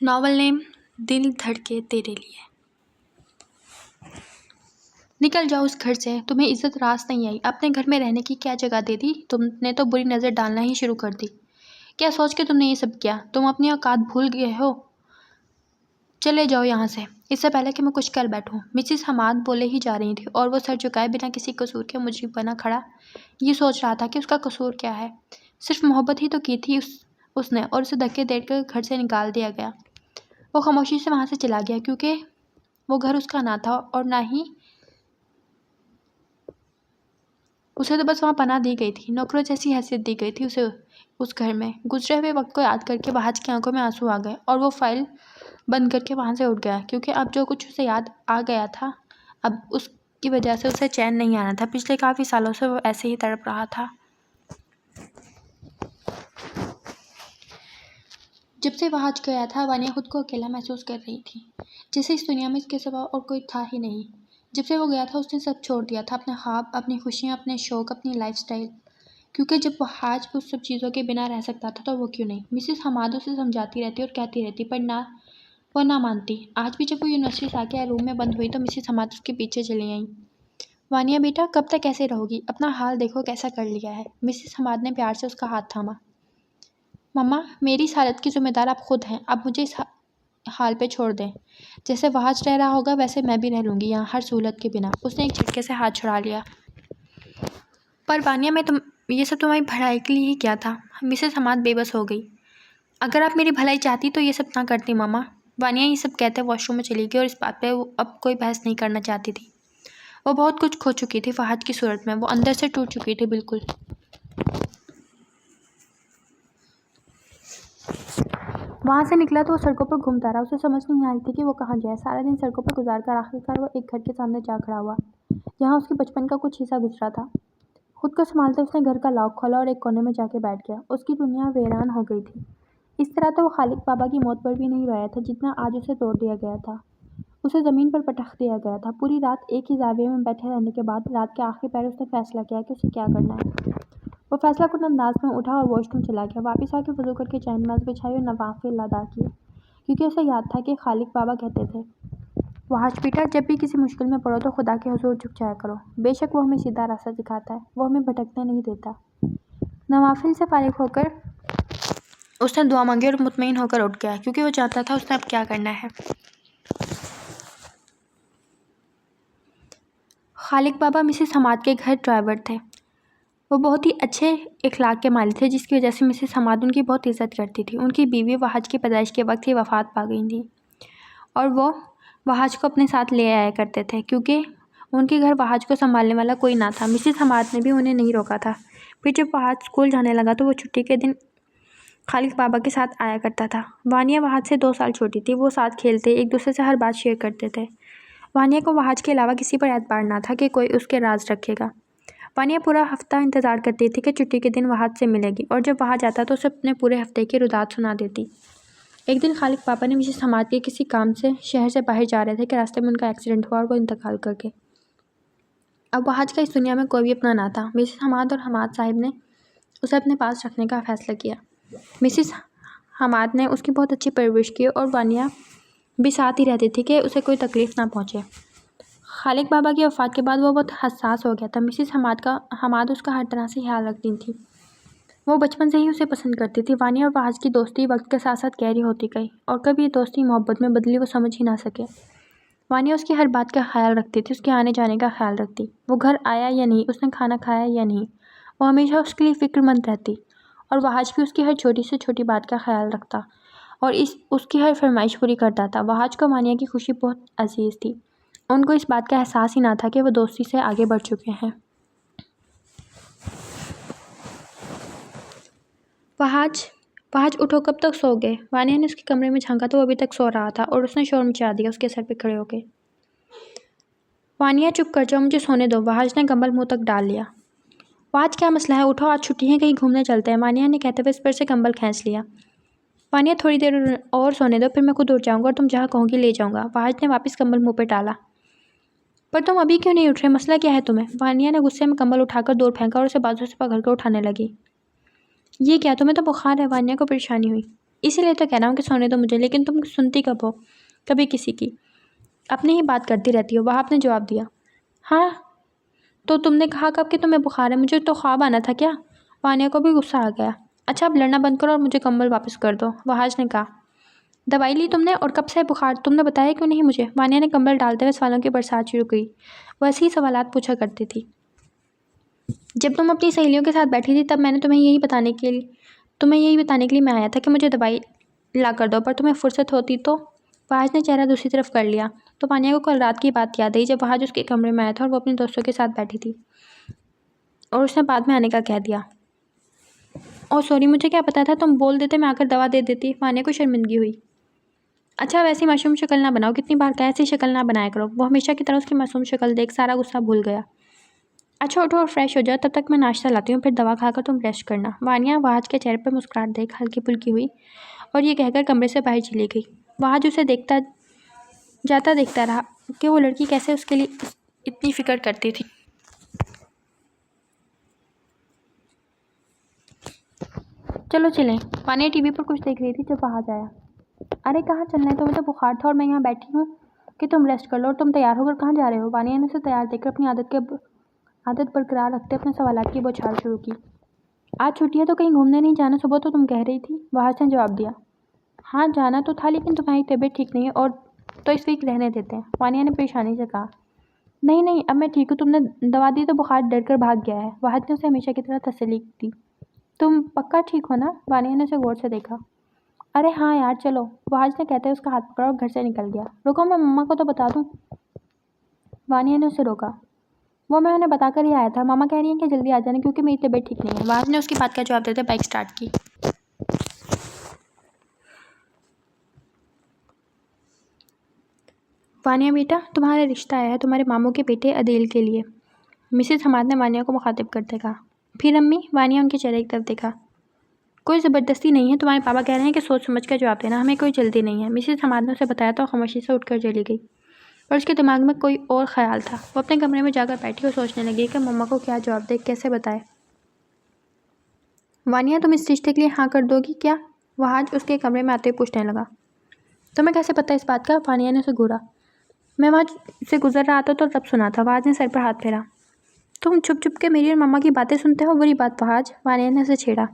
Novel name दिल धड़के तेरे लिए। निकल जाओ उस घर से, तुम्हें इज्जत रास नहीं आई। अपने घर में रहने की क्या जगह दे दी? तुमने तो बुरी नज़र डालना ही शुरू कर दी। क्या सोच के तुमने ये सब किया? तुम अपनी औकात भूल गए हो। चले जाओ यहाँ से, इससे पहले कि मैं कुछ कर बैठूं। मिसिस हमाद बोले ही जा रही थी और वो सर झुकाए बिना किसी कसूर के मुझे बना खड़ा ये सोच रहा था कि उसका कसूर क्या है। सिर्फ मोहब्बत ही तो की थी उसने, और उसे धक्के देकर घर से निकाल दिया गया। वो खामोशी से वहाँ से चला गया क्योंकि वो घर उसका ना था और ना ही उसे तो बस वहाँ पनाह दी गई थी। नौकरों जैसी हैसियत दी गई थी उसे उस घर में। गुजरे हुए वक्त को याद करके वहाज की आंखों में आंसू आ गए और वो फाइल बंद करके वहाँ से उठ गया क्योंकि अब जो कुछ उसे याद आ गया था, अब उसकी वजह से उसे चैन नहीं आना था। पिछले काफ़ी सालों से वो ऐसे ही तड़प रहा था। जब से वहाज गया था, वानिया खुद को अकेला महसूस कर रही थी, जैसे इस दुनिया में इसके सिवा और कोई था ही नहीं। जब से वो गया था उसने सब छोड़ दिया था, अपने ख्वाब, अपनी खुशियाँ, अपने शौक, अपनी लाइफस्टाइल। क्योंकि जब वहाज उस सब चीज़ों के बिना रह सकता था तो वो क्यों नहीं। मिसेस हमाद उसे समझाती रहती और कहती रहती, पर वो ना मानती। आज भी जब वो यूनिवर्सिटी से आके रूम में बंद हुई तो मिसेस हमाद उसके पीछे चली आई। वानिया बेटा, कब तक ऐसे रहोगी? अपना हाल देखो कैसा कर लिया है। मिसेस हमाद ने प्यार से उसका हाथ थामा। मम्मा, मेरी इस हालत की जिम्मेदार आप खुद हैं। आप मुझे इस हाल पे छोड़ दें। जैसे वहाज रह रहा होगा वैसे मैं भी रह लूँगी यहाँ, हर सहूलत के बिना। उसने एक झटके से हाथ छुड़ा लिया। पर वानिया, ये सब तुम्हारी भलाई के लिए ही किया था। मिसेस हमाद बेबस हो गई। अगर आप मेरी भलाई चाहती तो ये सब ना करती मम्मा। वानिया ये सब कहते वॉशरूम में चली गई और इस बात पे वो अब कोई बहस नहीं करना चाहती थी। वो बहुत कुछ खो चुकी थी फहद की सूरत में। वो अंदर से टूट चुकी थी बिल्कुल। वहाँ से निकला तो वो सड़कों पर घूमता रहा। उसे समझ नहीं आ रही थी कि वो कहाँ जाए। सारा दिन सड़कों पर गुजार कर आखिरकार वो एक घर के सामने जा खड़ा हुआ, जहाँ उसके बचपन का कुछ हिस्सा गुजरा था। खुद को संभालते उसने घर का लॉक खोला और एक कोने में जाके बैठ गया। उसकी दुनिया वीरान हो गई थी। इस तरह तो वो खालिक बाबा की मौत पर भी नहीं रोया था जितना आज उसे तोड़ दिया गया था। उसे ज़मीन पर पटक दिया गया था। पूरी रात एक ही ज़ाविये में बैठे रहने के बाद रात के आखिरी पहर उसने फैसला किया कि उसे क्या करना है। वो फैसला कुन अंदाज में उठा और वॉशरूम चला गया। वापस आके वजू करके चैन नमाज बिछाई और नवाफिल अदा किए, क्योंकि उसे याद था कि खालिक बाबा कहते थे, वहाज बेटा, जब भी किसी मुश्किल में पड़ो तो खुदा के हुजूर झुक जाया करो। बेशक वो हमें सीधा रास्ता दिखाता है, वो हमें भटकने नहीं देता। नवाफिल से फारिग होकर उसने दुआ मांगी और मुतमईन होकर उठ गया, क्योंकि वो चाहता था उसने अब क्या करना है। खालिक बाबा मिसेस हमाद के घर ड्राइवर थे। वो बहुत ही अच्छे इखलाक के मालिक थे, जिसकी वजह से मिसेस हमाद उनकी बहुत इज़्ज़त करती थी। उनकी बीवी वहाज की पैदाइश के वक्त ही वफ़ात पा गई थी और वो वहाज को अपने साथ ले आया करते थे, क्योंकि उनके घर वहाज को संभालने वाला कोई ना था। मिसेस हमाद ने भी उन्हें नहीं रोका था। फिर जब वहाज स्कूल जाने लगा तो वो छुट्टी के दिन खालिक बाबा के साथ आया करता था। वानिया वहाज से 2 साल छोटी थी। वो साथ खेलते, एक दूसरे से हर बात शेयर करते थे। वानिया को वहाज के अलावा किसी पर एतबार ना था कि कोई उसके राज रखेगा। वानिया पूरा हफ्ता इंतज़ार करती थी कि छुट्टी के दिन वहाज से मिलेगी, और जब वहाज आता तो उसे अपने पूरे हफ्ते की रुदात सुना देती। एक दिन खालिक पापा ने मिसेस हमाद के किसी काम से शहर से बाहर जा रहे थे कि रास्ते में उनका एक्सीडेंट हुआ और वो इंतकाल कर गए। अब वहाज का इस दुनिया में कोई भी अपना ना था। मिसेस हमाद और हमाद साहिब ने उसे अपने पास रखने का फ़ैसला किया। मिसेस हमाद ने उसकी बहुत अच्छी परवरिश की और वानिया भी साथ ही रहती थी कि उसे कोई तकलीफ़ ना पहुँचे। खालिक बाबा की वफ़ात के बाद वो बहुत हसास हो गया था। मिसेस हमाद उसका हर तरह से ख्याल रखती थी। वो बचपन से ही उसे पसंद करती थी। वानिया और वहाज की दोस्ती वक्त के साथ साथ गहरी होती गई, और कभी ये दोस्ती मोहब्बत में बदली वो समझ ही ना सके। वानिया उसकी हर बात का ख्याल रखती थी, उसके आने जाने का ख्याल रखती, वो घर आया या नहीं, उसने खाना खाया या नहीं। वो हमेशा उसके लिए फ़िक्रमंद रहती, और वहाज भी उसकी हर छोटी से छोटी बात का ख्याल रखता और उसकी हर फरमाइश पूरी करता था। वहाज को वानिया की खुशी बहुत अजीज़ थी। उनको इस बात का एहसास ही ना था कि वो दोस्ती से आगे बढ़ चुके हैं। वहाज उठो, कब तक सो गए? वानिया ने उसके कमरे में झांका तो वो अभी तक सो रहा था और उसने शोर मचा दिया उसके सर पे खड़े होके। वानिया, चुप कर जाओ, मुझे सोने दो। वहाज ने कंबल मुंह तक डाल लिया। वहाज, क्या मसला है? उठो, आज छुट्टी है, कहीं घूमने चलते हैं। वानिया ने कहते हुए इस पर से कंबल खींच लिया। वानिया, थोड़ी देर और सोने दो, फिर मैं खुद उठ जाऊँगा और तुम जहाँ कहोगी ले जाऊँगा। वहाज ने वापस कंबल मुँह पर डाला। पर तुम अभी क्यों नहीं उठ रहे? मसला क्या है तुम्हें? वानिया ने गुस्से में कंबल उठाकर दूर फेंका और उसे बाजू से पकड़ कर उठाने लगी। ये क्या, तुम्हें तो बुखार है? वानिया को परेशानी हुई। इसीलिए तो कह रहा हूँ कि सोने दो मुझे, लेकिन तुम सुनती कब हो कभी किसी की? अपनी ही बात करती रहती हो। वहाब ने जवाब दिया। हाँ, तो तुमने कहा कब कि तुम्हें बुखार है? मुझे तो ख्वाब आना था क्या? वानिया को भी गुस्सा आ गया। अच्छा, अब लड़ना बंद करो और मुझे कंबल वापस कर दो, वहाज ने कहा। दवाई ली तुमने और कब से है बुखार? तुमने बताया क्यों नहीं मुझे? वानिया ने कंबल डालते हुए सवालों की बरसात शुरू की। वह ऐसे ही सवालात पूछा करती थी। जब तुम अपनी सहेलियों के साथ बैठी थी तब मैंने तुम्हें यही बताने के लिए मैं आया था कि मुझे दवाई ला कर दो, पर तुम्हें फुर्सत होती तो। वहाज ने चेहरा दूसरी तरफ कर लिया तो वानिया को कल रात की बात याद आई जब वहाज उसके कमरे में आया था और वो अपने दोस्तों के साथ बैठी थी और उसने बाद में आने का कह दिया। ओह सॉरी, मुझे क्या पता था, तुम बोल देते मैं आकर दवा दे देती। वानिया को शर्मिंदगी हुई। अच्छा, वैसी मासूम शक्ल ना बनाओ, कितनी बार कहा ऐसी शक्ल ना बनाया करो। वो हमेशा की तरह उसकी मासूम शक्ल देख सारा गुस्सा भूल गया। अच्छा उठो और फ्रेश हो जाओ, तब तक मैं नाश्ता लाती हूँ, फिर दवा खाकर तुम रेस्ट करना। वानिया वहाज के चेहरे पर मुस्कुराहट देख हल्की फुल्की हुई और ये कहकर कमरे से बाहर चली गई। वहाज उसे देखता रहा कि वो लड़की कैसे उसके लिए इतनी फिक्र करती थी। चलो चलें। वानिया टीवी पर कुछ देख रही थी जब वहाज आया। अरे कहाँ चलना है? तुम्हें तो बुखार था और मैं यहाँ बैठी हूँ कि तुम रेस्ट कर लो, और तुम तैयार होकर कहाँ जा रहे हो? वानिया ने उसे तैयार देखकर अपनी आदत बरकरार रखते अपने सवालात की बौछार शुरू की। आज छुट्टी है तो कहीं घूमने नहीं जाना? सुबह तो तुम कह रही थी, वहाज ने जवाब दिया। हाँ जाना तो था, लेकिन तुम्हारी तबीयत ठीक नहीं है और तो इस वीक रहने देते हैं, वानिया ने परेशानी से कहा। नहीं नहीं, अब मैं ठीक हूँ, तुमने दवा दी तो बुखार डर कर भाग गया है, वहाज ने उसे हमेशा की तरह तसल्ली दी। तुम पक्का ठीक हो ना? वानिया ने उसे गौर से देखा। अरे हाँ यार चलो, वहाज ने कहते हुए उसका हाथ पकड़ा और घर से निकल गया। रुको, मैं मम्मा को तो बता दूँ। वानिया ने उसे रोका। वो मैं उन्हें बताकर ही आया था, मामा कह रही हैं कि जल्दी आ जाना क्योंकि मेरी तबीयत ठीक नहीं है। वहाज ने उसकी बात का जवाब देते बाइक स्टार्ट की। वानिया बेटा, तुम्हारा रिश्ता आया है तुम्हारे मामू के बेटे अदील के लिए, मिसेस हमाद ने वानिया को मुखातिब करते कहा। फिर अम्मी? वानिया उनके चेहरे की तरफ देखा। कोई ज़बरदस्ती नहीं है, तुम्हारे पापा कह रहे हैं कि सोच समझ कर जवाब देना, हमें कोई जल्दी नहीं है, मिसेस हमाद ने उसे बताया तो खामोशी से उठकर चली गई और उसके दिमाग में कोई और ख्याल था। वो अपने कमरे में जाकर बैठी और सोचने लगी कि मम्मा को क्या जवाब दे, कैसे बताए। वानिया, तुम इस रिश्ते के लिए हाँ कर दोगी क्या? वहाज उसके कमरे में आते हुए पूछने लगा। तुम्हें कैसे पता इस बात का? वानिया ने उसे घूरा। मैं वहाँ से गुजर रहा था तो तब सुना था। वहाज ने सर पर हाथ फेरा। तुम छुप छुप के मेरी और मम्मा की बातें सुनते हो? बुरी बात वहाज, वानिया ने उसे छेड़ा।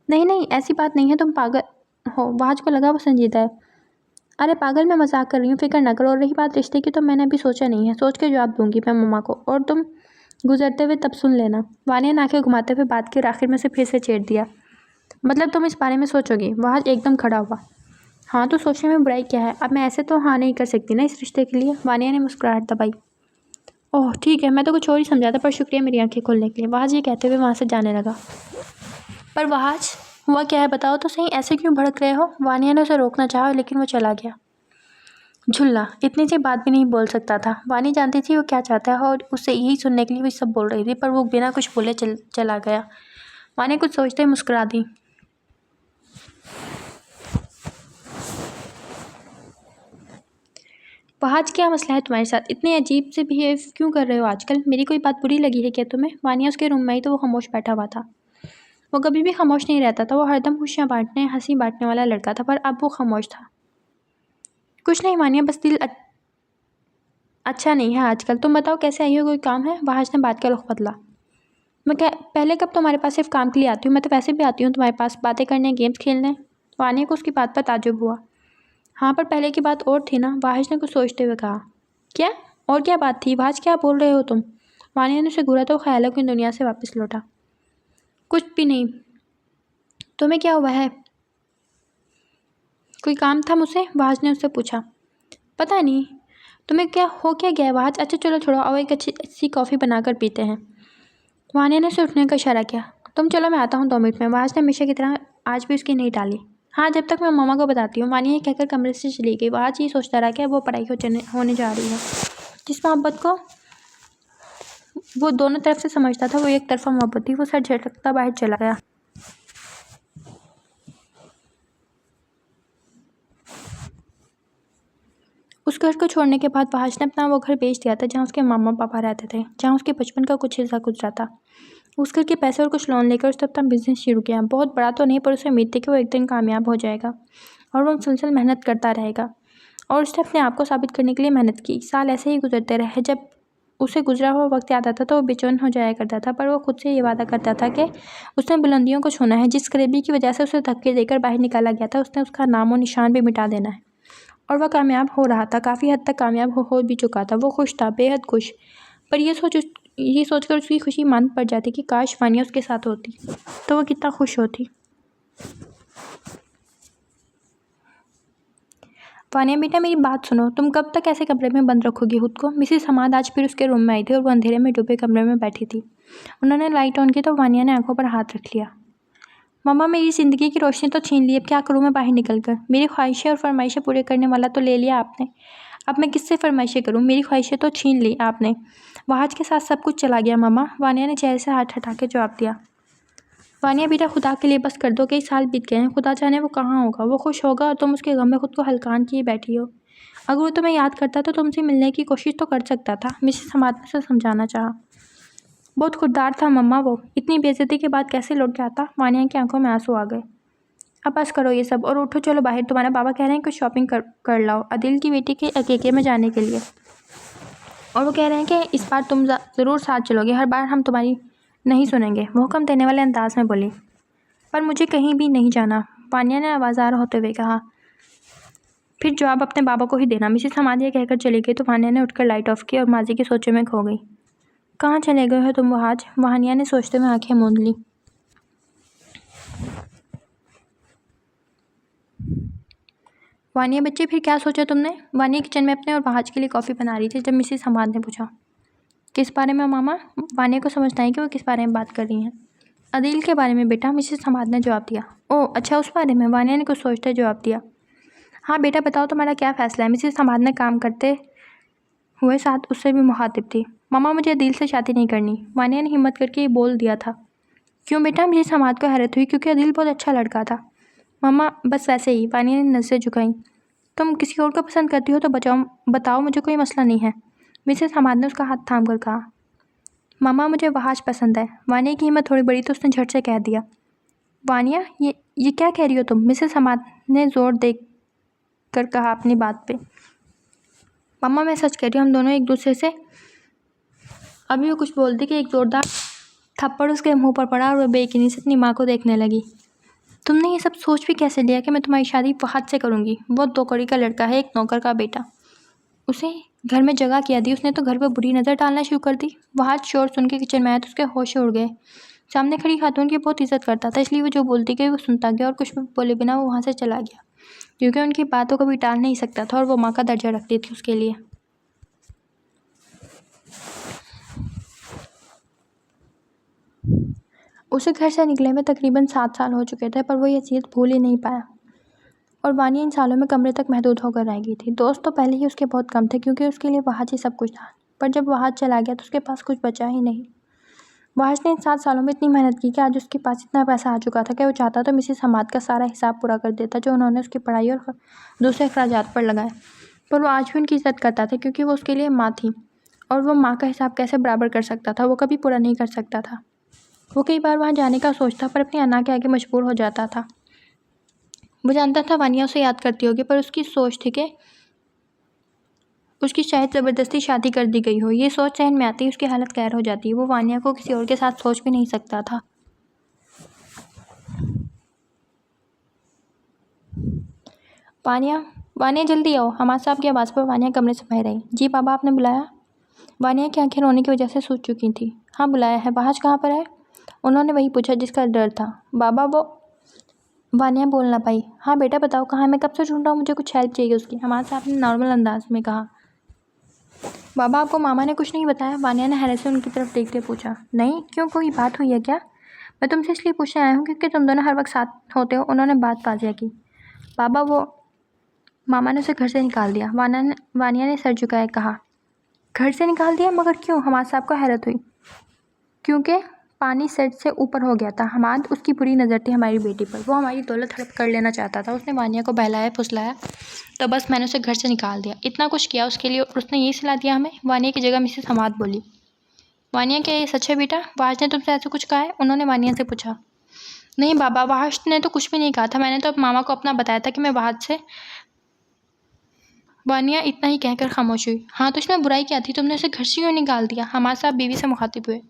नहीं नहीं, ऐसी बात नहीं है, तुम पागल हो। वहाज को लगा वो संजीदा है। अरे पागल, मैं मजाक कर रही हूँ, फिक्र ना करो। और रही बात रिश्ते की तो मैंने अभी सोचा नहीं है, सोच के जवाब दूंगी मैं मम्मा को, और तुम गुजरते हुए तब सुन लेना। वानिया ने आंखें घुमाते हुए बात के आखिर में से फिर से छेड़ दिया। मतलब तुम इस बारे में सोचोगी? वहाज एकदम खड़ा हुआ। हाँ तो सोचने में बुराई क्या है? अब मैं ऐसे तो हाँ नहीं कर सकती ना इस रिश्ते के लिए। वानिया ने मुस्कुराहट दबाई। ओह ठीक है, मैं तो कुछ और ही समझा था, पर शुक्रिया मेरी आंखें खोलने के लिए। वहाज ये कहते हुए वहाँ से जाने लगा। पर वहाज, हुआ क्या है बताओ तो सही, ऐसे क्यों भड़क रहे हो? वानिया ने उसे रोकना चाहा लेकिन वो चला गया। झुल्ला इतनी सी बात भी नहीं बोल सकता था। वानी जानती थी वो क्या चाहता है और उसे यही सुनने के लिए वो सब बोल रही थी, पर वो बिना कुछ बोले चला गया। वानी कुछ सोचते मुस्कुरा दी। वहाज, क्या मसला है तुम्हारे साथ? इतने अजीब से बिहेव क्यों कर रहे हो आजकल? मेरी कोई बात बुरी लगी है क्या तुम्हें? वानिया उसके रूम में आई तो वो खामोश बैठा हुआ था। वो कभी भी खामोश नहीं रहता था, वो हरदम खुशियाँ बांटने हंसी बांटने वाला लड़का था, पर अब वो खामोश था। कुछ नहीं वानिया, बस दिल अच्छा नहीं है आजकल। तुम बताओ कैसे आई हो, कोई काम है? वहाज ने बात का रुख बदला। मैं क्या पहले कब तुम्हारे पास सिर्फ काम के लिए आती हूँ? मैं तो वैसे भी आती हूँ तुम्हारे पास बातें करने, गेम्स खेलने। वानिया को उसकी बात पर ताज्जुब हुआ। हाँ पर पहले की बात और थी ना, वाहिश ने कुछ सोचते हुए कहा। क्या? और क्या बात थी? वाहिश क्या बोल रहे हो तुम? वानिया ने उसे घूरा तो ख्यालों की दुनिया से वापस लौटा। कुछ भी नहीं। तुम्हें क्या हुआ है? कोई काम था मुझसे? वाहिश ने उससे पूछा। पता नहीं तुम्हें क्या गया है वाहिश? अच्छा चलो छोड़ो, आओ एक अच्छी सी कॉफ़ी बनाकर पीते हैं। वानिया ने उसे उठने का इशारा किया। तुम चलो, मैं आता हूँ 2 मिनट में। वाहिश ने हमेशा की तरह आज भी उसकी नहीं टाली। हाँ जब तक मैं मम्मा को बताती हूँ। वानिया ये कहकर कमरे से चली गई। वाहिश ये सोचता रहा कि वो पढ़ाई होने जा रही है। जिस मोहब्बत को वो दोनों तरफ से समझता था वो एक तरफा मोहब्बत थी। वो सर झटकता बाहर चला गया। उस घर को छोड़ने के बाद वहाज ने अपना वो घर बेच दिया था जहाँ उसके मामा पापा रहते थे, जहाँ उसके बचपन का कुछ हिस्सा गुजरा था। उस घर के पैसे और कुछ लोन लेकर उसने अपना बिजनेस शुरू किया। बहुत बड़ा तो नहीं, पर उसे उम्मीद थी कि वो एक दिन कामयाब हो जाएगा और वो मुसलसल मेहनत करता रहेगा। और उसने अपने आप को साबित करने के लिए मेहनत की। साल ऐसे ही गुजरते रहे। जब उसे गुजरा हुआ वक्त याद आता तो वो बेचैन हो जाया करता था, पर वो खुद से ये वादा करता था कि उसने बुलंदियों को छूना है। जिस गरीबी की वजह से उसे धक्के देकर बाहर निकाला गया था, उसने उसका नामो निशान भी मिटा देना है। और वह कामयाब हो रहा था, काफ़ी हद तक कामयाब हो भी चुका था। वो खुश था, बेहद खुश। पर ये सोचकर उसकी खुशी मंद पड़ जाती कि काश वानिया उसके साथ होती तो वो कितना खुश होती। वानिया बेटा, मेरी बात सुनो। तुम कब तक ऐसे कमरे में बंद रखोगी खुद को? मिसेस हमाद आज फिर उसके रूम में आई थी और वो अंधेरे में डूबे कमरे में बैठी थी। उन्होंने लाइट ऑन की तो वानिया ने आंखों पर हाथ रख लिया। मम्मा, मेरी ज़िंदगी की रोशनी तो छीन ली। अब क्या करूँ मैं बाहर निकल कर? मेरी ख्वाहिशें और फरमाइशें पूरे करने वाला तो ले लिया आपने, अब मैं किससे फरमाइशें करूँ? मेरी ख्वाहिशें तो छीन ली आपने, वहाज के साथ सब कुछ चला गया। मम्मा, वानिया ने चेहरे से हाथ हटा के जवाब दिया। वानिया बेटा, खुदा के लिए बस कर दो। कई साल बीत गए हैं, खुदा जाने वो कहाँ होगा। वो खुश होगा और तुम उसके गम में खुद को हलकान किए बैठी हो। अगर वो तुम्हें याद करता तो तुमसे मिलने की कोशिश तो कर सकता था, मिसेस हमाद ने उसे समझाना चाहा। बहुत खुददार था मम्मा वो, इतनी बेइज्जती के बाद कैसे लौट के आता? वानिया की आंखों में आंसू आ गए। अब बस करो ये सब और उठो, चलो बाहर। तुम्हारे बाबा कह रहे हैं कुछ शॉपिंग कर लाओ अदिल की बेटी के अकेके में जाने के लिए, और वो कह रहे हैं कि इस बार तुम ज़रूर साथ चलोगे, हर बार हम तुम्हारी नहीं सुनेंगे। वो हुक्म देने वाले अंदाज में बोली। पर मुझे कहीं भी नहीं जाना, वानिया ने आवाज़ार होते हुए कहा। फिर जवाब अपने बाबा को ही देना। मिसेस हमाद ये कहकर चली गई तो वानिया ने उठकर लाइट ऑफ की और माजी की सोचों में खो गई। कहाँ चले गए हो तुम वहाज? वानिया ने सोचते हुए आंखें मूंद ली। वानिया बच्चे, फिर क्या सोचा तुमने? वानिया किचन में अपने और वहाज के लिए कॉफ़ी बना रही थी जब मिसेस हमाद ने पूछा। किस बारे में मामा? वानिया को समझता है कि वो किस बारे में बात कर रही हैं। अदील के बारे में बेटा, मिसेस हमाद ने जवाब दिया। ओह अच्छा, उस बारे में? वानिया ने कुछ सोचते जवाब दिया। हाँ बेटा, बताओ तुम्हारा क्या फ़ैसला है? मिसेस हमाद ने काम करते हुए साथ उससे भी मुखातिब थी। मामा, मुझे अदील से शादी नहीं करनी, वानिया ने हिम्मत करके बोल दिया था। क्यों बेटा? मिसेस हमाद को हैरत हुई। क्योंकि अदील बहुत अच्छा लड़का था। मामा, बस वैसे ही, वानिया ने नज़रें झुकाई। तुम किसी और को पसंद करती हो तो बताओ, मुझे कोई मसला नहीं है, मिसेस हमाद ने उसका हाथ थाम कर कहा। मामा, मुझे वहाज पसंद है। वानिया की हिम्मत थोड़ी बड़ी तो उसने झट से कह दिया। वानिया, ये क्या कह रही हो तुम? मिसेस हमाद ने जोर दे कर कहा अपनी बात पे। मामा, मैं सच कह रही हूँ, हम दोनों एक दूसरे से। अभी वो कुछ बोलती कि एक जोरदार थप्पड़ उसके मुंह पर पड़ा और वह बेयकीनी से अपनी माँ को देखने लगी। तुमने ये सब सोच भी कैसे लिया कि मैं तुम्हारी शादी फहद से करूँगी? वो 2 कौड़ी का लड़का है, एक नौकर का बेटा। उसे घर में जगह क्या दी उसने? तो घर पर बुरी नज़र डालना शुरू कर दी। वहाज शोर सुन के किचन में आया तो उसके होश उड़ गए। सामने खड़ी खातून की बहुत इज्जत करता था, इसलिए वो जो बोलती गई वो सुनता गया और कुछ बोले बिना वो वहाँ से चला गया, क्योंकि उनकी बातों को भी टाल नहीं सकता था और वो माँ का दर्जा रखती थी उसके लिए। उसे घर से निकले में तकरीबन 7 साल हो चुके थे, पर वो ये चीज़ भूल ही नहीं पाया और वानिया इन सालों में कमरे तक महदूद होकर रह गई थी। दोस्त तो पहले ही उसके बहुत कम थे, क्योंकि उसके लिए वहाज ही सब कुछ था। पर जब वहाज चला गया तो उसके पास कुछ बचा ही नहीं। वहाज ने इन 7 सालों में इतनी मेहनत की कि आज उसके पास इतना पैसा आ चुका था कि वो चाहता तो मिसेस हमाद का सारा हिसाब पूरा कर देता जो उन्होंने उसकी पढ़ाई और दूसरे अखराजात पर लगाए। पर वो आज भी उनकी इज्जत करता था, क्योंकि वो उसके लिए माँ थी और वो माँ का हिसाब कैसे बराबर कर सकता था? वो कभी पूरा नहीं कर सकता था। वो कई बार वहाँ जाने का सोचता, पर अपनी अना के आगे मजबूर हो जाता था। वो जानता था वानिया उसे याद करती होगी, पर उसकी सोच थी कि उसकी शायद ज़बरदस्ती शादी कर दी गई हो। ये सोच जहन में आती ही उसकी हालत कहर हो जाती है। वो वानिया को किसी और के साथ सोच भी नहीं सकता था। वानिया, वानिया जल्दी आओ। हमाद साहब की आवाज़ पर वानिया कमरे से बाहर आई। जी बाबा, आपने बुलाया? वानिया की आंखें रोने की वजह से सूज चुकी थी। हाँ बुलाया है। वहाज कहाँ पर है? उन्होंने वही पूछा जिसका डर था। बाबा वो, वानिया बोल ना पाई। हाँ बेटा बताओ कहाँ है? मैं कब से ढूंढ रहा हूँ, मुझे कुछ हेल्प चाहिए उसकी, हमाद साहब ने नॉर्मल अंदाज में कहा। बाबा, आपको मामा ने कुछ नहीं बताया? वानिया ने हैरत से उनकी तरफ देखते पूछा। नहीं, क्यों, कोई बात हुई है क्या? मैं तुमसे इसलिए पूछने आया हूँ क्योंकि तुम दोनों हर वक्त साथ होते हो। उन्होंने बात ताज़ा की। बाबा वो, मामा ने उसे घर से निकाल दिया। वानिया ने सर झुकाए कहा। घर से निकाल दिया? मगर क्यों? हमाद साहब को हैरत हुई। क्योंकि पानी सेट से ऊपर हो गया था। हमाद, उसकी बुरी नज़र थी हमारी बेटी पर। वो हमारी दौलत हड़प कर लेना चाहता था। उसने वानिया को बहलाया फुसलाया तो बस मैंने उसे घर से निकाल दिया। इतना कुछ किया उसके लिए और उसने यही सलाह दिया हमें? वानिया की जगह मिसेस हमाद बोली। वानिया, क्या ये सच है बेटा? वहाज ने तुमसे ऐसा कुछ कहा है? उन्होंने वानिया से पूछा। नहीं बाबा, वहाज ने तो कुछ भी नहीं कहा था। मैंने तो मामा को अपना बताया था कि मैं वहाज से। वानिया इतना ही कहकर खामोश हुई। हाँ तो इसमें बुराई क्या थी? तुमने उसे घर से क्यों निकाल दिया? हमाद साहब बीवी से मुखातिब हुए।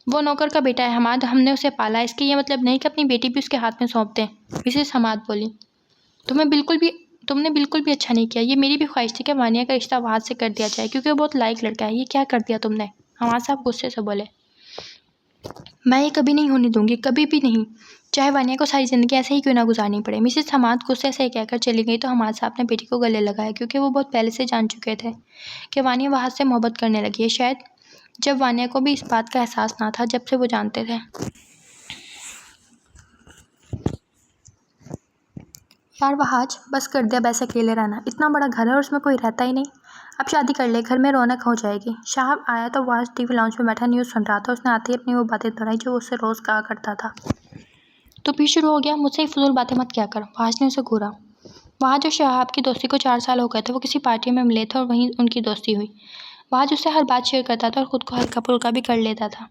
वो नौकर का बेटा है हमाद, हमने उसे पाला। इसके ये मतलब नहीं कि अपनी बेटी भी उसके हाथ में सौंप दें। मिसेस हमाद बोली। तुमने बिल्कुल भी अच्छा नहीं किया। ये मेरी भी ख्वाहिश थी कि वानिया का रिश्ता वहाज से कर दिया जाए, क्योंकि वो बहुत लायक लड़का है। ये क्या कर दिया तुमने? हमाद साहब गुस्से से बोले। मैं ये कभी नहीं होने दूंगी, कभी भी नहीं, चाहे वानिया को सारी ज़िंदगी ऐसे ही क्यों ना गुजारनी पड़े। मिसेस हमाद गुस्से से कहकर चली गई तो हमाद साहब ने बेटी को गले लगाया, क्योंकि वो बहुत पहले से जान चुके थे कि वानिया वहाज से मोहब्बत करने लगी है। शायद जब वानिया को भी इस बात का एहसास ना था, जब से वो जानते थे। यार वहाज, बस कर दिया बस अकेले रहना। इतना बड़ा घर है और उसमें कोई रहता ही नहीं। अब शादी कर ले, घर में रौनक हो जाएगी। साहब आया तो वहाज टीवी लाउंज में बैठा न्यूज़ सुन रहा था। उसने आते ही अपनी वो बातें दोहराई जो उससे रोज़ कहा करता था। तो फिर शुरू हो गया, मुझसे फजूल बातें मत क्या कर। वहाज ने उसे घूरा। वहाज और शहाब की दोस्ती को 4 साल हो गए थे। वो किसी पार्टी में मिले थे और वहीं उनकी दोस्ती हुई। वहाज उससे हर बात शेयर करता था और ख़ुद को हल्का फुल्का भी कर लेता था।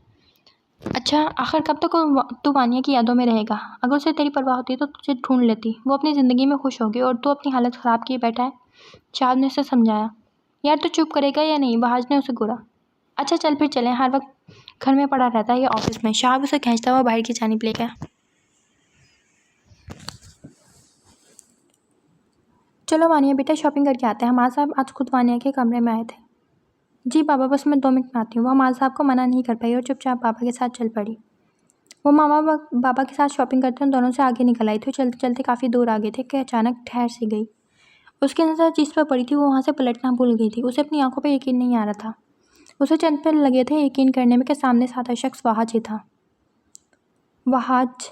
अच्छा, आखिर कब तक तू वानिया की यादों में रहेगा? अगर उसे तेरी परवाह होती तो तुझे ढूंढ लेती। वो अपनी ज़िंदगी में खुश होगी और तू अपनी हालत ख़राब किए बैठा है। शाहाब ने उसे समझाया। यार तू चुप करेगा या नहीं? वहाज ने उसे घूरा। अच्छा चल फिर चलें, हर वक्त घर में पड़ा रहता है या ऑफिस में। शाहाब उसे खींचता हुआ बाहर की जानिब ले गया। चलो वानिया बेटा, शॉपिंग करके आते हैं। हमारे साहब आज खुद वानिया के कमरे में आए थे। जी बाबा, बस मैं 2 मिनट में आती हूँ। वो हमारे साहब को मना नहीं कर पाई और चुपचाप बाबा के साथ चल पड़ी। वो बाबा के साथ शॉपिंग करते उन दोनों से आगे निकल आई थी। चलते चलते काफ़ी दूर आ गए थे कि अचानक ठहर सी गई। उसकी नज़र जिस पर पड़ी थी वो वहाँ से पलटना भूल गई थी। उसे अपनी आंखों पर यकीन नहीं आ रहा था। उसे चंद पल लगे थे यकीन करने में कि सामने से आता शख्स वहाज ही था। वहाज।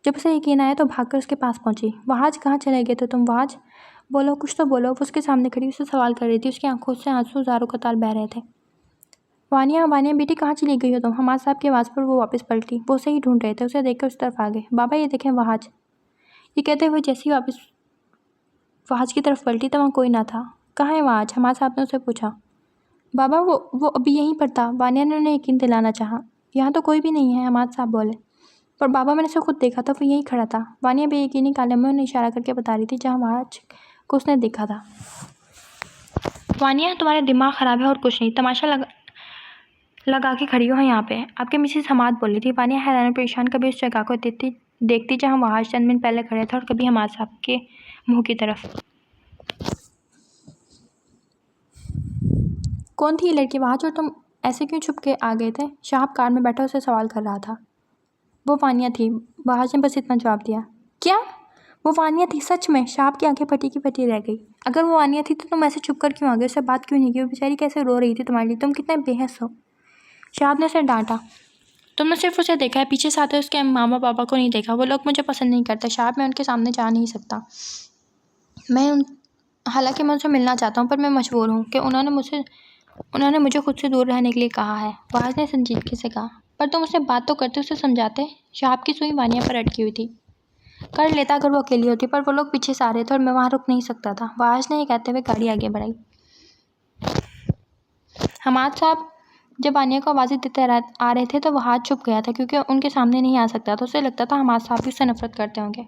जब उसे यकीन आया तो भागकर उसके पास पहुंची। वहाज, कहाँ चले गए थे तुम? वहाज बोलो, कुछ तो बोलो। वो उसके सामने खड़ी उससे सवाल कर रही थी। उसकी आंखों से आंसू ज़ारों कतार बह रहे थे। वानिया, वानिया बेटी, कहाँ चली गई हो तुम? हमारे साहब की आवाज़ पर वो वापस पलटी। वो उसे ही ढूंढ रहे थे। उसे देखकर उस तरफ आ गए। बाबा ये देखें वहाज। ये कहते हुए जैसे ही वापस वहाज की तरफ पलटी तो वहाँ कोई ना था। कहाँ है वहाज? हमारे साहब ने उसे पूछा। बाबा वो अभी यहीं पर था। वानिया ने उन्हें यकीन दिलाना चाहा। यहाँ तो कोई भी नहीं है, हमारे साहब बोले। पर बाबा, मैंने उसे खुद देखा था, वो यहीं खड़ा था। वानिया बेयकीनी काले में उन्हें इशारा करके बता रही थी जहाँ वहाज को उसने देखा था। वानिया, तुम्हारा दिमाग ख़राब है और कुछ नहीं। तमाशा लगा के खड़ी हो यहाँ पे। आपके मिसेस हमाद बोली थी। वानिया हैरान परेशान कभी उस जगह को देखती जहाँ वहाज चंद मिनट पहले खड़े थे और कभी हमाद साहब के मुँह की तरफ। कौन थी ये लड़की वहाज, और तुम ऐसे क्यों छुप के आ गए थे? शाहब कार में बैठा उसे सवाल कर रहा था। वो वानिया थी। वहाज ने बस इतना जवाब दिया। क्या? वो वानिया थी सच में? शाहब की आंखें फटी की फटी रह गई। अगर वो वानिया थी तो तुम ऐसे छुप कर क्यों आ गए? उससे बात क्यों नहीं की? वो बेचारी कैसे रो रही थी तुम्हारे लिए। तुम कितने बेहस हो। शाहब ने उसे डांटा। तुमने सिर्फ उसे देखा है, पीछे से आते उसके मामा पापा को नहीं देखा। वो लोग मुझे पसंद नहीं करते शाहब, मैं उनके सामने जा नहीं सकता। हालांकि मैं उनसे मिलना चाहता हूँ, पर मैं मजबूर हूँ कि उन्होंने मुझे खुद से दूर रहने के लिए कहा है। वहाज ने संजीदगी से कहा। पर तुम उससे बात तो करते, उसे समझाते। शाहब की सुई वानिया पर अटकी हुई थी। कर लेता अगर वो अकेली होती, पर वो लोग पीछे से आ रहे थे और मैं वहाँ रुक नहीं सकता था। वहाज ने ये कहते हुए गाड़ी आगे बढ़ाई। हमाद साहब जब वानिया को आवाज़ें देते आ रहे थे तो वहाज छुप गया था, क्योंकि उनके सामने नहीं आ सकता था। उसे लगता था हमाद साहब भी उससे नफरत करते होंगे।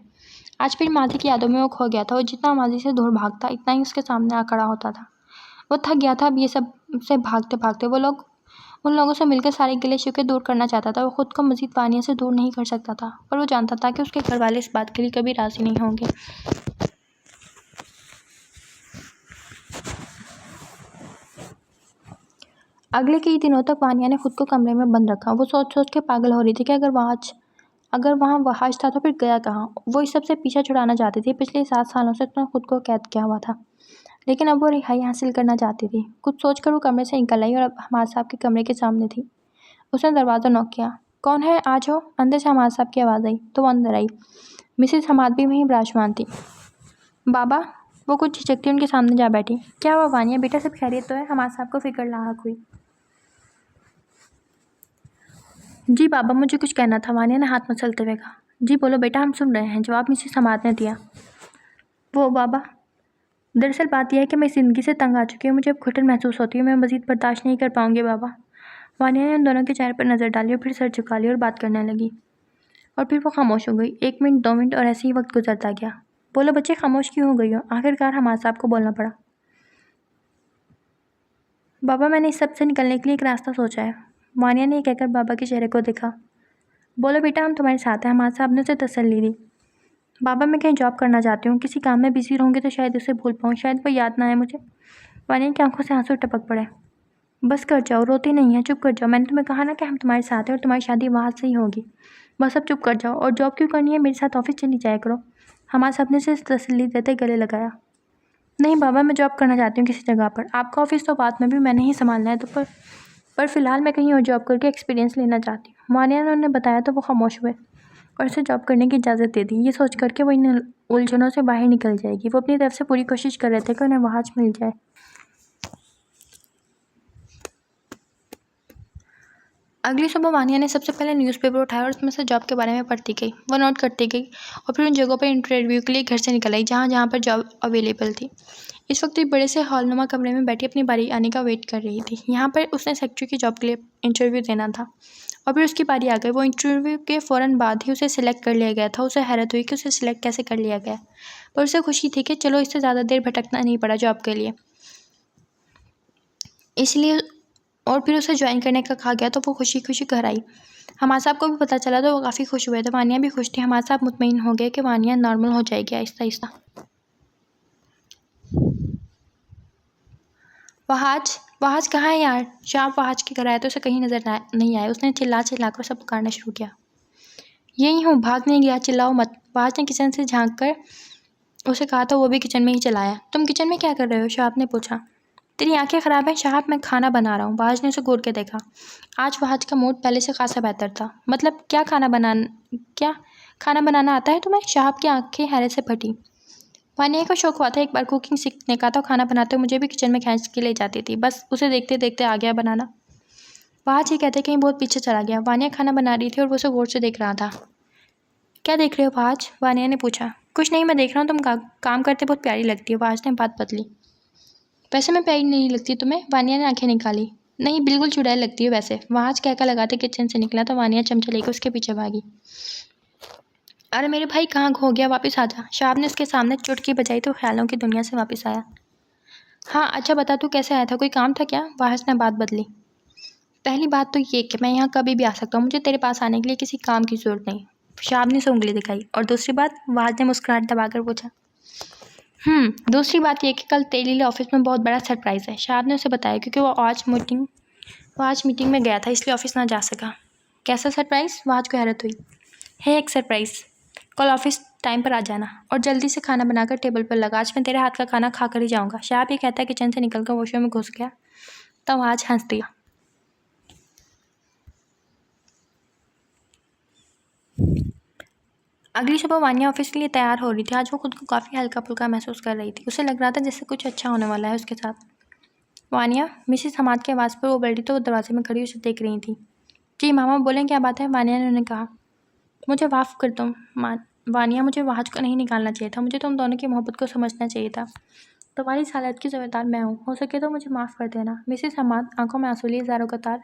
आज फिर माजी की यादों में वो खो गया था। वो जितना माजी से दूर भागता इतना ही उसके सामने आ खड़ा होता था। वो थक गया था अब ये सब से भागते भागते। उन लोगों से मिलकर सारे गिले शिकवे दूर करना चाहता था। वो खुद को मज़ीद वानिया से दूर नहीं कर सकता था, पर वो जानता था कि उसके घर वाले इस बात के लिए कभी राज़ी नहीं होंगे। अगले कई दिनों तक वानिया ने खुद को कमरे में बंद रखा। वो सोच सोच के पागल हो रही थी कि अगर वहाँ वहाज था तो फिर गया कहाँ। वो इस सब से पीछा छुड़ाना चाहती थी। पिछले 7 सालों से उसने खुद को कैद किया हुआ था, लेकिन अब वो रिहाई हासिल करना चाहती थी। कुछ सोचकर वो कमरे से निकल आई और अब हमाद साहब के कमरे के सामने थी। उसने दरवाज़ा नॉक किया। कौन है? आ जाओ। अंदर से हमाद साहब की आवाज़ आई तो वो अंदर आई। मिसेस हमाद भी वहीं विराजमान थी। बाबा। वो कुछ झिझकती उनके सामने जा बैठी। क्या हुआ वानिया बेटा, सब खैरियत तो है? हमाद साहब को फिक्र लाहक हुई। जी बाबा, मुझे कुछ कहना था, वानिया ने हाथ मसलते हुए कहा। जी बोलो बेटा, हम सुन रहे हैं, जवाब मिसेस हमाद ने दिया। वो बाबा, दरअसल बात यह है कि मैं ज़िंदगी से तंग आ चुकी हूँ। मुझे अब घुटन महसूस होती है। मैं मज़ीद बर्दाश्त नहीं कर पाऊँगी बाबा। वानिया ने उन दोनों के चेहरे पर नज़र डाली और फिर सर झुका लिया और बात करने लगी। और फिर वो खामोश हो गई। 1 मिनट, 2 मिनट और ऐसे ही वक्त गुजरता गया। बोलो बच्चे, खामोश क्यों हो गई हो? आखिरकार हमाद साहब को बोलना पड़ा। बाबा, मैंने इस सब से निकलने के लिए एक रास्ता सोचा है। वानिया ने कहकर बाबा के चेहरे को देखा। बोलो बेटा, हम तुम्हारे साथ हैं। हमाद साहब ने उसे तसल्ली दी। बाबा, मैं कहीं जॉब करना चाहती हूँ। किसी काम में बिजी रहूँगी तो शायद उसे भूल पाऊँ, शायद वो याद ना आए मुझे। वानिया की आंखों से आंसू टपक पड़े। बस कर जाओ, रोती नहीं है, चुप कर जाओ। मैंने तुम्हें कहा ना कि हम तुम्हारे साथ हैं और तुम्हारी शादी वहाँ से ही होगी। बस अब चुप कर जाओ। और जॉब क्यों करनी है? मेरे साथ ऑफिस चली जाया करो। हमारे साहब ने उसे तसल्ली देते गले लगाया। नहीं बाबा, मैं जॉब करना चाहती हूँ किसी जगह पर। आपका ऑफिस तो बाद में भी मैंने ही संभालना है, तो पर फिलहाल मैं कहीं और जॉब करके एक्सपीरियंस लेना चाहती हूँ। वानिया ने उन्हें बताया तो वो खामोश हुए और उसे जॉब करने की इजाज़त दे दी। ये सोच करके वो इन उलझनों से बाहर निकल जाएगी। वो अपनी तरफ से पूरी कोशिश कर रहे थे कि उन्हें वहाज मिल जाए। अगली सुबह वानिया ने सबसे पहले न्यूज़पेपर उठाया और उसमें से जॉब के बारे में पढ़ती गई। वो नोट करती गई और फिर उन जगहों पर इंटरव्यू के लिए घर से निकल आई जहाँ जहाँ पर जॉब अवेलेबल थी। इस वक्त एक बड़े से हॉलनुमा कमरे में बैठी अपनी बारी आने का वेट कर रही थी। यहाँ पर उसने सेक्रेटरी की जॉब के लिए इंटरव्यू देना था और फिर उसकी बारी आ गई। वो इंटरव्यू के फ़ौरन बाद ही उसे सिलेक्ट कर लिया गया था। उसे हैरत हुई कि उसे सिलेक्ट कैसे कर लिया गया, पर उसे खुशी थी कि चलो इससे ज़्यादा देर भटकना नहीं पड़ा जॉब के लिए, इसलिए। और फिर उसे ज्वाइन करने का कहा गया तो वो खुशी खुशी घर आई। हमाद साहब को भी पता चला तो वो काफ़ी खुश हुए थे। वानिया भी खुश थी। हमाद साहब मुतमईन हो गए कि वानिया नॉर्मल हो जाएगी आहिस्ता आहिस्ता। वहाज कहाँ है यार? शाम वहाज के घर आया तो उसे कहीं नज़र नहीं आया। उसने चिल्ला कर सब पुकारना शुरू किया। यही हूँ, भाग नहीं गया, चिल्लाओ मत। वहाज ने किचन से झांक कर उसे कहा था। वो भी किचन में ही चला आया। तुम किचन में क्या कर रहे हो? शाहाब ने पूछा। तेरी आंखें ख़राब हैं शाहाब, मैं खाना बना रहा हूँ। वहाज ने उसे घूर के देखा। आज वहाज का मूड पहले से खासा बेहतर था। मतलब क्या खाना बनाना आता है तुम्हें? शाहाब की आंखें हैरत से फटी। वानिया को शौक हुआ था एक बार कुकिंग सीखने का, तो खाना बनाते हुए मुझे भी किचन में खींच के ले जाती थी। बस उसे देखते देखते आ गया बनाना। वहाज ये कहते कहीं बहुत पीछे चला गया। वानिया खाना बना रही थी और वो उसे गौर से देख रहा था। क्या देख रहे हो वहाज? वानिया ने पूछा। कुछ नहीं, मैं देख रहा हूँ तुम काम करते बहुत प्यारी लगती हो। वहाज ने बात बदली। वैसे मैं प्यारी नहीं लगती तुम्हें? वानिया ने आंखें निकाली। नहीं, बिल्कुल चुड़ैल लगती है वैसे। वहाज कहकर लगाते किचन से निकला तो वानिया चमचा लेकर उसके पीछे भागी। अरे मेरे भाई, कहाँ खो गया? वापस आ जा। शाहाब ने उसके सामने चुटकी बजाई तो ख्यालों की दुनिया से वापस आया। हाँ अच्छा बता, तू कैसे आया था? कोई काम था क्या? वहाज ने बात बदली। पहली बात तो ये कि मैं यहाँ कभी भी आ सकता हूँ। मुझे तेरे पास आने के लिए किसी काम की ज़रूरत नहीं। शाहाब ने उसे उंगली दिखाई। और दूसरी बात? वहाज ने मुस्कुराहट दबाकर पूछा। दूसरी बात ये कि कल तेरे लिए ऑफिस में बहुत बड़ा सरप्राइज़ है। शाहाब ने उसे बताया क्योंकि वो आज मीटिंग में गया था, इसलिए ऑफिस ना जा सका। कैसा सरप्राइज़? वहाज को हैरत हुई। है एक सरप्राइज़। कल ऑफिस टाइम पर आ जाना और जल्दी से खाना बनाकर टेबल पर लगा। आज मैं तेरे हाथ का खाना खा कर ही जाऊँगा। शाहाब ये कहता है किचन से निकलकर वॉशरूम में घुस गया तब आज हंस दिया। अगली सुबह वानिया ऑफिस के लिए तैयार हो रही थी। आज वो खुद को काफ़ी हल्का फुल्का महसूस कर रही थी। उसे लग रहा था जैसे कुछ अच्छा होने वाला है उसके साथ। वानिया, मिसेस हमाद के आवाज़ पर वो बैठी तो वो दरवाजे में खड़ी उसे देख रही थी। जी मामा बोलें, क्या बात है? वानिया ने उन्हें कहा। मुझे माफ़ कर दो वानिया, मुझे वहाज को नहीं निकालना चाहिए था। मुझे तुम दोनों की मोहब्बत को समझना चाहिए था। तुम्हारी इस हालत की ज़िम्मेदार मैं हूँ। हो सके तो मुझे माफ़ कर देना। मिसेस हमाद आंखों में आंसू लिए ज़ारों कतार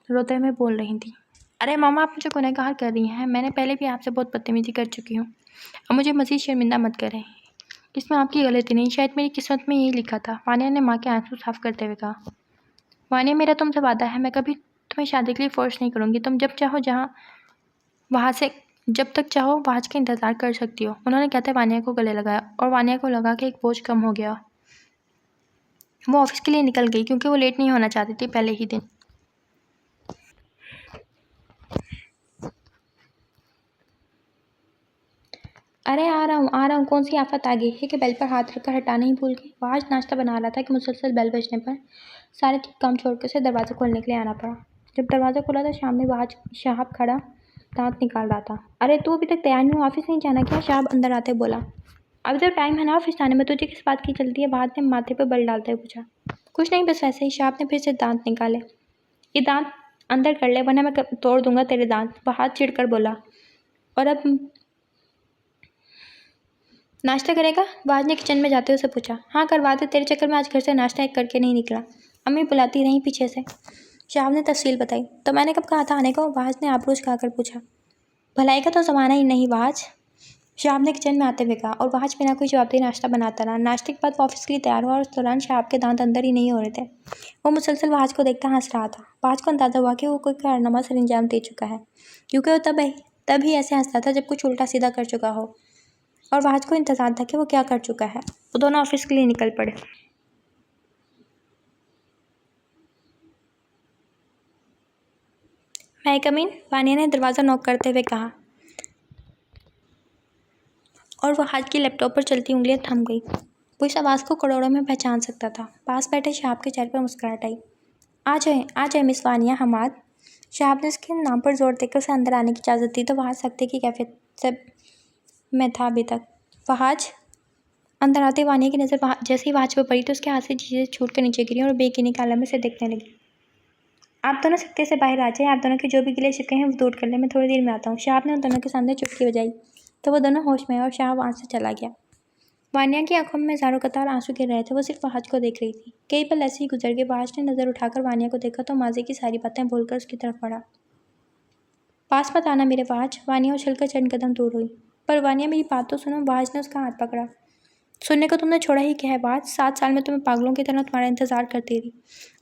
रोते हुए बोल रही थी। अरे मामा, आप मुझे गुनहगार कर रही हैं। मैंने पहले भी आपसे बहुत बदतमीजी कर चुकी हूँ। अब मुझे मज़ीद शर्मिंदा मत करें। इसमें आपकी गलती नहीं, शायद मेरी किस्मत में यही लिखा था। वानिया ने माँ के आंसू साफ करते हुए कहा। वानिया, मेरा तुमसे वादा है, मैं कभी तुम्हें शादी के लिए फोर्स नहीं करूँगी। तुम जब चाहो जब तक चाहो वहाज का इंतज़ार कर सकती हो। उन्होंने कहते वानिया को गले लगाया और वानिया को लगा कि एक बोझ कम हो गया। वो ऑफिस के लिए निकल गई क्योंकि वो लेट नहीं होना चाहती थी पहले ही दिन। अरे आ रहा हूँ, कौन सी आफत आ गई है कि बेल पर हाथ रखकर हटाना ही भूल गई। वहाज नाश्ता बना रहा था कि मुसलसल बेल बजने पर सारे काम छोड़कर उसे दरवाज़ा खोलने के लिए आना पड़ा। जब दरवाज़ा खुला तो सामने वहाज शाहाब खड़ा दांत निकाल रहा था। अरे तू अभी तक तैयार नहीं हुआ? ऑफिस नहीं जाना क्या? शाहाब अंदर आते बोला। अभी तो टाइम है ना ऑफिस जाने में, तुझे किस बात की जल्दी है? वहाज ने माथे पर बल डालते हुए पूछा। कुछ नहीं, बस वैसे ही। शाहाब ने फिर से दांत निकाले। ये दांत अंदर कर ले वरना मैं तोड़ दूंगा तेरे दांत, वहाज चिढ़कर बोला। और अब नाश्ता करेगा? वहाज ने किचन में जाते हुए उसे पूछा। हाँ करवा दे, तेरे चक्कर में आज घर से नाश्ता करके नहीं निकला। अम्मी बुलाती रही पीछे से। शहाब ने तफसील बताई। तो मैंने कब कहा था आने को? वहाज ने आक्रोश खाकर पूछा। भलाई का तो ज़माना ही नहीं वहाज, शहाब ने किचन में आते हुए कहा। और वहाज बिना कोई जवाब दिए नाश्ता बनाता रहा। नाश्ते के बाद वो ऑफिस के लिए तैयार हुआ और उस दौरान शहाब के दांत अंदर ही नहीं हो रहे थे। वो मुसलसल वहाज को देखता हंस रहा था। वहाज को अंदाजा हुआ कि वो कोई कारनामा सर अंजाम दे चुका है, क्योंकि वो तभी ऐसे हंसता था जब कुछ उल्टा सीधा कर चुका हो। और वहाज को इंतजार था कि वो क्या कर चुका है। वो दोनों ऑफिस के लिए निकल पड़े। मैं कम इन? वानिया ने दरवाज़ा नॉक करते हुए कहा, और वो हाथ की लैपटॉप पर चलती उंगलियां थम गई। वो इस आवाज़ को करोड़ों में पहचान सकता था। पास बैठे शहाब के चेहरे पर मुस्कुराहट आई। आ जाए मिस वानिया हमाद। शहाब ने उसके नाम पर जोर देकर उसे अंदर आने की इजाज़त दी तो वहाज सख्ते की कैफियत से में था अभी तक। वहाज अंदर आते वानिया की नज़र जैसे ही वहाज पर पड़ी तो उसके हाथ से चीज़ें छूट कर नीचे गिरी और बेकिनी के आलम में से देखने लगी। आप दोनों सिक्के से बाहर आ जाए। आप दोनों के जो भी गिले शिकवे हैं वो दूर कर ले। मैं थोड़ी देर में आता हूँ। शहाब ने उन दोनों के सामने चुटकी बजाई तो वो दोनों होश में आए और शहाब वहाँ से चला गया। वानिया की आंखों में ज़ारों कतार आंसू गिर रहे थे। वो सिर्फ वहाज को देख रही थी। कई पल ऐसे ही गुजर गए। वहाज ने नज़र उठाकर वानिया को देखा तो माजी की सारी बातें भूलकर उसकी तरफ बढ़ा। पास मत आना मेरे वहाज। वानिया उछलकर चंद कदम दूर हुई। पर वानिया मेरी बात तो सुनो। वहाज ने उसका हाथ पकड़ा। सुनने को तुमने छोड़ा ही क्या है वहाज? 7 साल में तुम्हें पागलों की तरह तुम्हारा इंतजार करती रही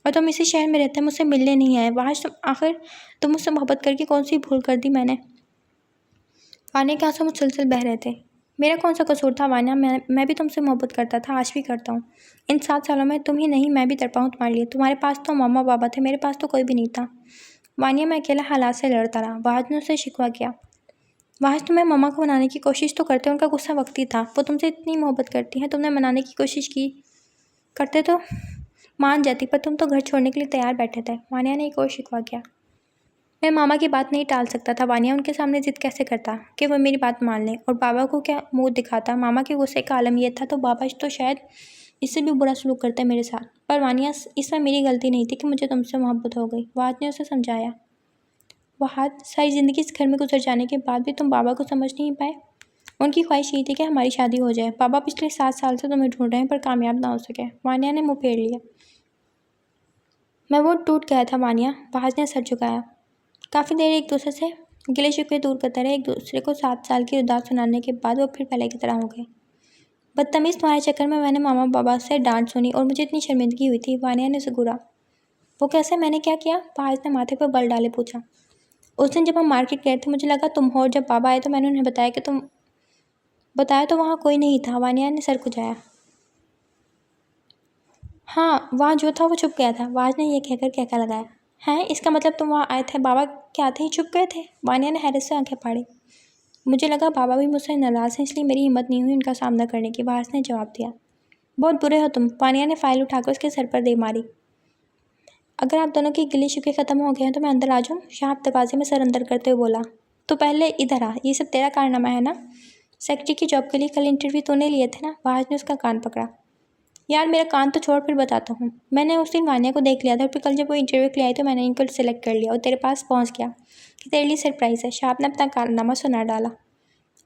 और तुम इसी शहर में रहते मुझसे मिलने नहीं आए। वहाज तुम मुझसे मोहब्बत करके कौन सी भूल कर दी मैंने? वानिया के आंसू मुसलसल बह रहे थे। मेरा कौन सा कसूर था वानिया? मैं भी तुमसे मोहब्बत करता था, आज भी करता हूँ। इन 7 सालों में तुम ही नहीं मैं भी तड़पा हूँ तुम्हारे लिए। तुम्हारे पास तो मामा बाबा थे, मेरे पास तो कोई भी नहीं था। वानिया मैं अकेला हालात से लड़ता रहा। वहाज ने उससे शिकवा किया। वहाज तुम्हें मम्मा को मनाने की कोशिश तो करते, उनका गुस्सा वक्ती था। वो तुमसे इतनी मोहब्बत करती हैं, तुमने मनाने की कोशिश की करते तो मान जाती, पर तुम तो घर छोड़ने के लिए तैयार बैठे थे। वानिया ने एक और शिकवा किया। मैं मामा की बात नहीं टाल सकता था वानिया। उनके सामने जिद कैसे करता कि वो मेरी बात मान लें, और बाबा को क्या मुंह दिखाता? मामा के गुस्से का आलम यह था तो बाबा तो शायद इससे भी बुरा सलूक करते मेरे साथ। पर वानिया इसमें मेरी गलती नहीं थी कि मुझे तुमसे मोहब्बत हो गई। वहाज ने उसे समझाया। वहाज सारी ज़िंदगी इस घर में गुजर जाने के बाद भी तुम बाबा को समझ नहीं पाए? उनकी ख्वाहिश यही थी कि हमारी शादी हो जाए। बाबा पिछले 7 साल से तुम्हें ढूंढ रहे हैं पर कामयाब ना हो सके। वानिया ने मुंह फेर लिया। मैं वो टूट गया था वानिया। वहाज ने सर झुकाया। काफ़ी देर एक दूसरे से गिले शिकवे दूर करते रहे। एक दूसरे को 7 साल की उदास सुनाने के बाद वो फिर पहले की तरह हो गए। बदतमीज़ तुम्हारे चक्कर में मैंने मामा बाबा से डांट सुनी और मुझे इतनी शर्मिंदगी हुई थी। वानिया ने उसे घूरा। वो कैसे? मैंने क्या किया? वहाज ने माथे पर बल डाले पूछा। उस दिन जब हम मार्केट गए थे मुझे लगा तुम हो, और जब बाबा आए तो मैंने उन्हें बताया तो वहाँ कोई नहीं था। वानिया ने सर खुजाया। हाँ, वहाँ जो था वो छुप गया था। वहाज ने यह कहकर कहका लगाया। हैं? इसका मतलब तुम वहाँ आए थे, बाबा के आते ही छुप गए थे? वानिया ने हैरत से आंखें फाड़ी। मुझे लगा बाबा भी मुझसे नाराज़ हैं, इसलिए मेरी हिम्मत नहीं हुई उनका सामना करने की। वहाज ने जवाब दिया। बहुत बुरे हो तुम। वानिया ने फाइल उठाकर उसके सर पर दे मारी। अगर आप दोनों की गिले शिकवे ख़त्म हो गए हैं तो मैं अंदर आ जाऊँ? शहाब दरवाजे में सर अंदर करते हुए बोला। तो पहले इधर आ। ये सब तेरा कारनामा है ना? सेक्रेटरी की जॉब के लिए कल इंटरव्यू तूने लिए थे ना? वहाज ने उसका कान पकड़ा। यार मेरा कान तो छोड़, फिर बताता हूँ। मैंने उस दिन वानिया को देख लिया था और फिर कल जब वो इंटरव्यू के लिए आई तो मैंने इनको सेलेक्ट कर लिया और तेरे पास पहुँच गया कि तेरे लिए सरप्राइज़ है। शहाब ने अपना कारनामा सुना डाला।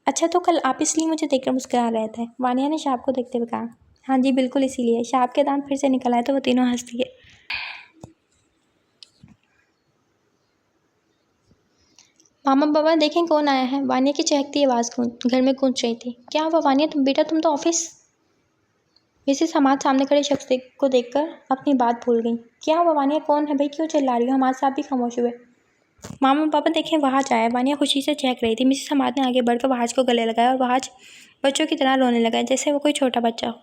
अच्छा, तो कल आप इसलिए मुझे देखकर मुस्कुरा रहे थे? वानिया ने शहाब को देखते हुए कहा। हाँ जी, बिल्कुल इसीलिए। शहाब के दांत फिर से निकल आए तो वो तीनों हंस दिए। मामा बाबा देखें कौन आया है। वानिया की चहकती आवाज़ घर में गूंज रही थी। क्या हुआ वानिया? तुम तो ऑफिस। मिसेस हमाद सामने खड़े शख्स को देखकर अपनी बात भूल गई। क्या हुआ वानिया? कौन है भाई? क्यों चिल्ला रही हो? हमाद साहब भी खामोश हुए। मामा पापा देखें वहाज आया। वानिया खुशी से चहक रही थी। मिसेस हमाद ने आगे बढ़कर वहाज को गले लगाया और वहाज बच्चों की तरह रोने लगा जैसे वो कोई छोटा बच्चा हो।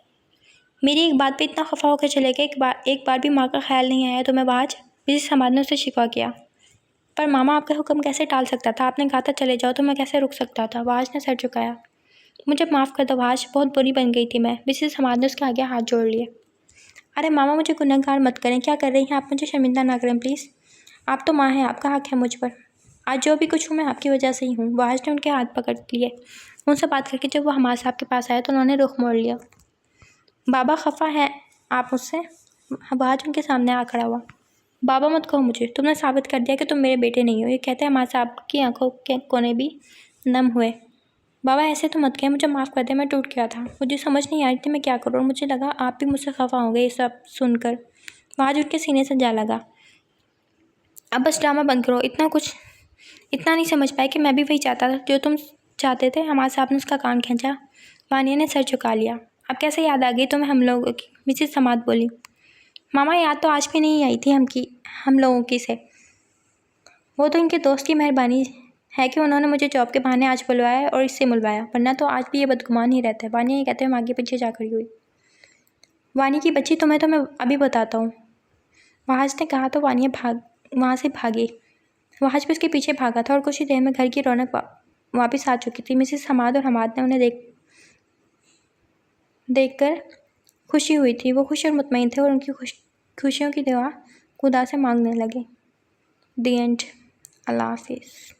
मेरी एक बात पे इतना खफा होकर चले गए, एक बार भी माँ का ख्याल नहीं आया तुम्हें वहाज? मिसेस हमाद ने उससे शिकवा किया। पर मामा आपका हुक्म कैसे टाल सकता था? आपने कहा था चले जाओ तो मैं कैसे रुक सकता था? वहाज ने सर झुकाया। मुझे माफ़ कर दो वहाज, बहुत बुरी बन गई थी मैं। मिसेस हमाद ने उसके आगे हाथ जोड़ लिए। अरे मामा मुझे गुनहगार मत करें। क्या कर रही हैं आप? मुझे शर्मिंदा ना करें प्लीज़। आप तो माँ हैं, आपका हक है मुझ पर। आज जो भी कुछ हूँ मैं आपकी वजह से ही हूँ। वहाज ने उनके हाथ पकड़ लिए। उनसे बात करके जब वो हमाद साहब के पास आए तो उन्होंने रुख मोड़ लिया। बाबा खफा हैं आप मुझसे? वहाज उनके सामने आ खड़ा हुआ। बाबा मत कहो मुझे। तुमने साबित कर दिया कि तुम मेरे बेटे नहीं हो। ये कहते हैं हमाद साहब की आंखों के कोने भी नम हुए। बाबा ऐसे तो मत कहें, मुझे माफ़ कर दे। मैं टूट गया था, मुझे समझ नहीं आ रही थी मैं क्या करूँ और मुझे लगा आप भी मुझसे खफा होंगे ये सब सुनकर। वहाज उनके सीने से जा लगा। अब बस ड्रामा बंद करो। इतना नहीं समझ पाए कि मैं भी वही चाहता था जो तुम चाहते थे। हमारे साहब ने उसका कान खींचा। वानिया ने सर झुका लिया। अब कैसे याद आ गई तुम्हें हम लोगों की? मिसेस समाद बोली। मामा याद तो आज भी नहीं आई थी हम लोगों की से। वो तो इनके दोस्त की मेहरबानी है कि उन्होंने मुझे जॉब के बहाने आज बुलवाया और इससे मिलवाया, वरना तो आज भी ये बदगुमान ही रहता है। वानिया ये कहते हुए आगे पीछे जा खड़ी हुई। वानी की बच्ची, तुम्हें तो मैं अभी बताता हूँ, वहाज ने कहा तो वानिया वहाँ से भागी। वहाज भी उसके पीछे भागा था और कुछ ही देर में घर की रौनक वापस आ चुकी थी। मिसेस हमाद और हमाद ने उन्हें देखकर खुशी हुई थी। वो खुश और मुतमईन थे और उनकी खुशियों की दुआ खुदा से मांगने लगे। The end. अल्लाह हाफिज़।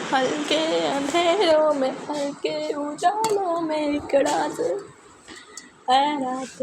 हल्के अंधेरों में हल्के उजालों में एक रात है रात